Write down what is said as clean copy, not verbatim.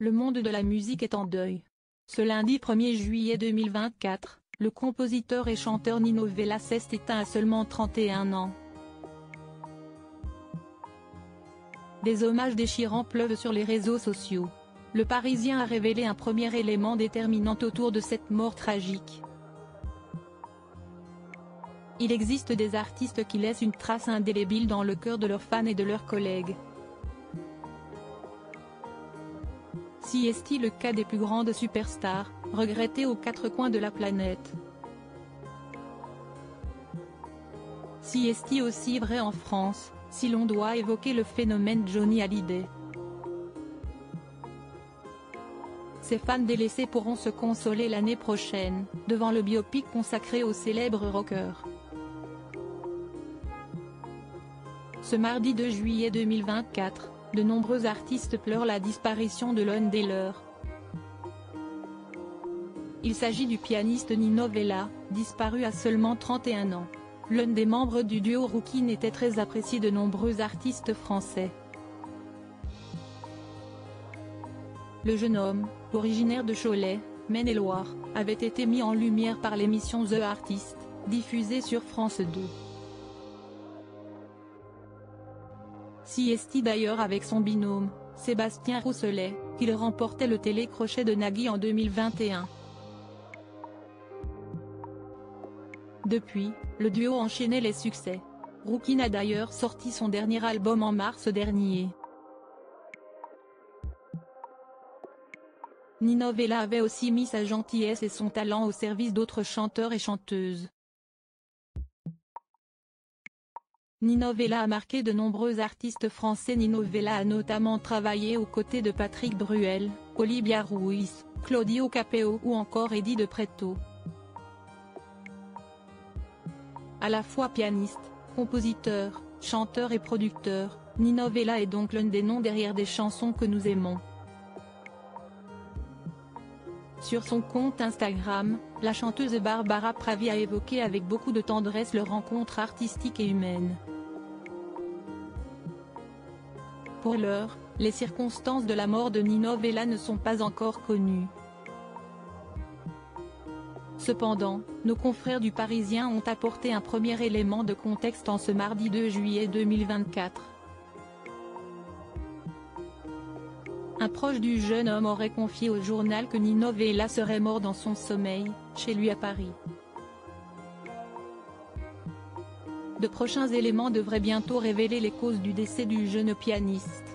Le monde de la musique est en deuil. Ce lundi 1er juillet 2024, le compositeur et chanteur Nino Vella s'est éteint à seulement 31 ans. Des hommages déchirants pleuvent sur les réseaux sociaux. Le Parisien a révélé un premier élément déterminant autour de cette mort tragique. Il existe des artistes qui laissent une trace indélébile dans le cœur de leurs fans et de leurs collègues. Si est-il le cas des plus grandes superstars, regrettées aux quatre coins de la planète. Si est-il aussi vrai en France, si l'on doit évoquer le phénomène Johnny Hallyday. Ces fans délaissés pourront se consoler l'année prochaine, devant le biopic consacré au célèbre rocker. Ce mardi 2 juillet 2024, de nombreux artistes pleurent la disparition de l'un des leurs. Il s'agit du pianiste Nino Vella, disparu à seulement 31 ans. L'un des membres du duo Rookin était très apprécié de nombreux artistes français. Le jeune homme, originaire de Cholet, Maine-et-Loire, avait été mis en lumière par l'émission The Artist, diffusée sur France 2. Si est-il d'ailleurs avec son binôme, Sébastien Rousselet, qu'il remportait le télécrochet de Nagui en 2021. Depuis, le duo enchaînait les succès. Rookin a d'ailleurs sorti son dernier album en mars dernier. Nino Vella avait aussi mis sa gentillesse et son talent au service d'autres chanteurs et chanteuses. Nino Vella a marqué de nombreux artistes français. Nino Vella a notamment travaillé aux côtés de Patrick Bruel, Olivia Ruiz, Claudio Capeo ou encore Eddie De Pretto. À la fois pianiste, compositeur, chanteur et producteur, Nino Vella est donc l'un des noms derrière des chansons que nous aimons. Sur son compte Instagram, la chanteuse Barbara Pravi a évoqué avec beaucoup de tendresse leur rencontre artistique et humaine. Pour l'heure, les circonstances de la mort de Nino Vella ne sont pas encore connues. Cependant, nos confrères du Parisien ont apporté un premier élément de contexte en ce mardi 2 juillet 2024. Un proche du jeune homme aurait confié au journal que Nino Vella serait mort dans son sommeil, chez lui à Paris. De prochains éléments devraient bientôt révéler les causes du décès du jeune pianiste.